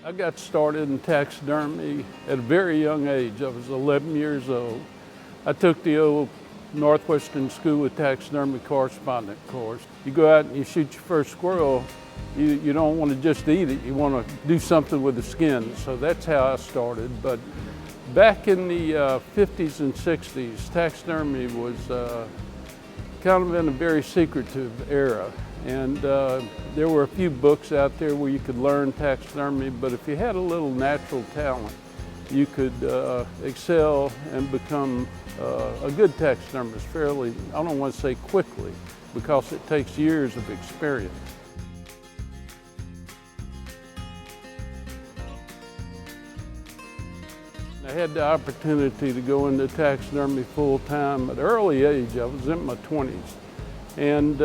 I got started in taxidermy at a very young age. I was 11 years old. I took the old Northwestern School of Taxidermy correspondent course. You go out and you shoot your first squirrel, you don't want to just eat it, you want to do something with the skin. So that's how I started. But back in the 50s and 60s, taxidermy was kind of in a very secretive era. And there were a few books out there where you could learn taxidermy, but if you had a little natural talent, you could excel and become a good taxidermist fairly, I don't want to say quickly, because it takes years of experience. I had the opportunity to go into taxidermy full time at an early age. I was in my 20s. And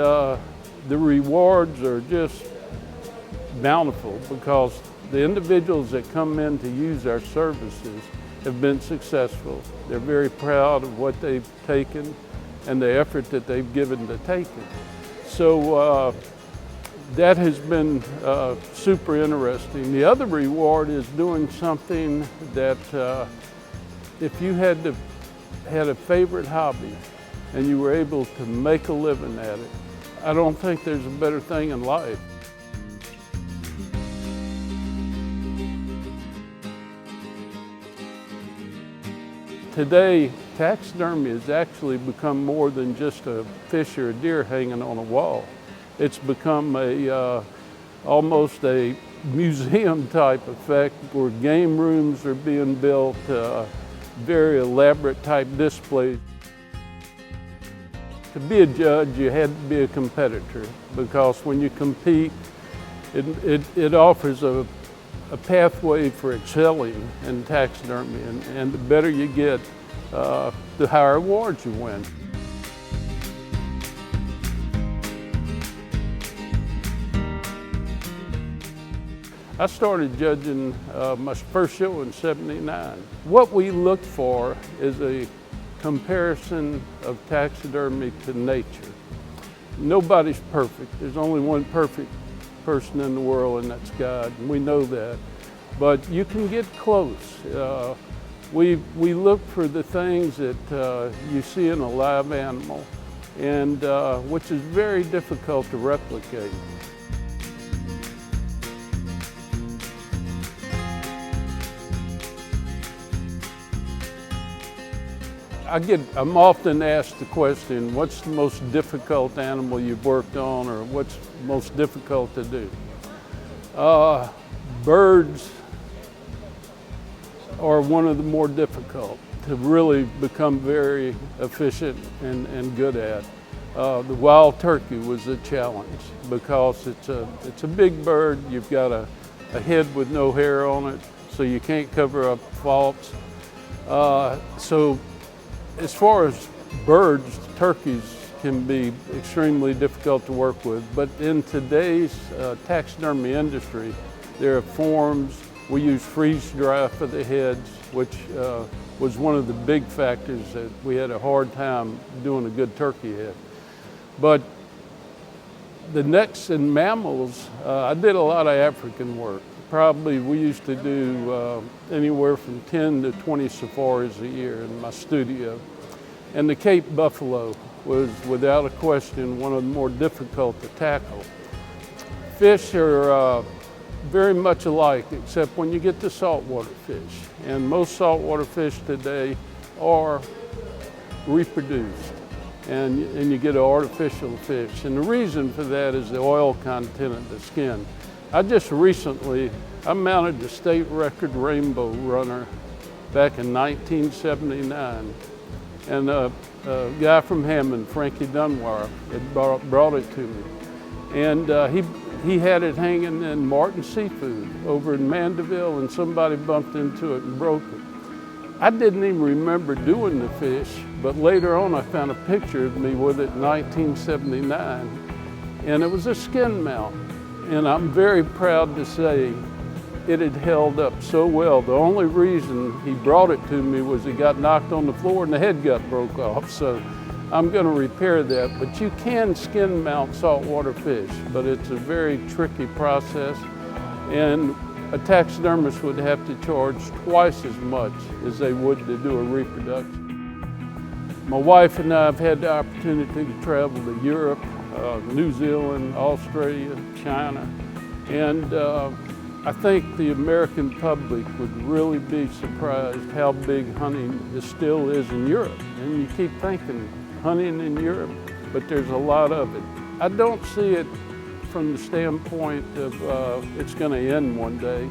the rewards are just bountiful because the individuals that come in to use our services have been successful. They're very proud of what they've taken and the effort that they've given to take it. So that has been super interesting. The other reward is doing something that if you had a favorite hobby and you were able to make a living at it, I don't think there's a better thing in life. Today, taxidermy has actually become more than just a fish or a deer hanging on a wall. It's become almost a museum type effect where game rooms are being built, very elaborate type displays. To be a judge, you had to be a competitor because when you compete, it offers a pathway for excelling in taxidermy, and the better you get, the higher awards you win. I started judging my first show in '79. What we look for is a comparison of taxidermy to nature. Nobody's perfect. There's only one perfect person in the world, and that's God, and we know that. But you can get close. We look for the things that you see in a live animal, and which is very difficult to replicate. I'm often asked the question, what's the most difficult animal you've worked on, or what's most difficult to do? Birds are one of the more difficult to really become very efficient and good at. The wild turkey was a challenge because it's a big bird. You've got a head with no hair on it, so you can't cover up faults. So as far as birds, turkeys can be extremely difficult to work with, but in today's taxidermy industry, there are forms. We use freeze dry for the heads, which was one of the big factors that we had a hard time doing a good turkey head. But the necks and mammals, I did a lot of African work. Probably we used to do anywhere from 10 to 20 safaris a year in my studio. And the Cape buffalo was without a question one of the more difficult to tackle. Fish are very much alike except when you get to saltwater fish. And most saltwater fish today are reproduced and you get an artificial fish. And the reason for that is the oil content of the skin. I mounted the state record rainbow runner back in 1979. And a guy from Hammond, Frankie Dunwire, had brought it to me. And he had it hanging in Martin Seafood over in Mandeville, and somebody bumped into it and broke it. I didn't even remember doing the fish, but later on I found a picture of me with it in 1979, and it was a skin mount. And I'm very proud to say it had held up so well. The only reason he brought it to me was he got knocked on the floor and the head got broke off. So I'm going to repair that. But you can skin mount saltwater fish, but it's a very tricky process. And a taxidermist would have to charge twice as much as they would to do a reproduction. My wife and I have had the opportunity to travel to Europe, New Zealand, Australia, China, and I think the American public would really be surprised how big hunting still is in Europe. And you keep thinking, hunting in Europe, but there's a lot of it. I don't see it from the standpoint of it's going to end one day.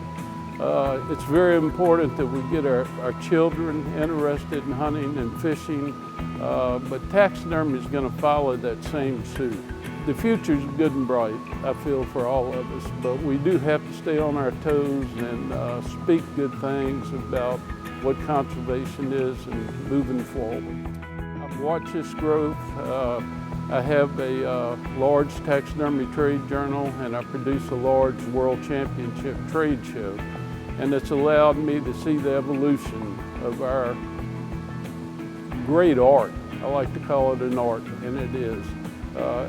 It's very important that we get our children interested in hunting and fishing, but taxidermy is going to follow that same suit. The future's good and bright, I feel, for all of us, but we do have to stay on our toes and speak good things about what conservation is and moving forward. I've watched this growth. I have a large taxidermy trade journal, and I produce a large world championship trade show. And it's allowed me to see the evolution of our great art. I like to call it an art, and it is.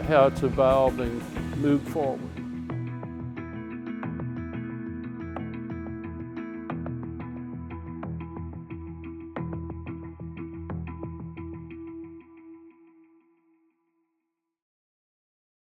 How it's evolved and moved forward.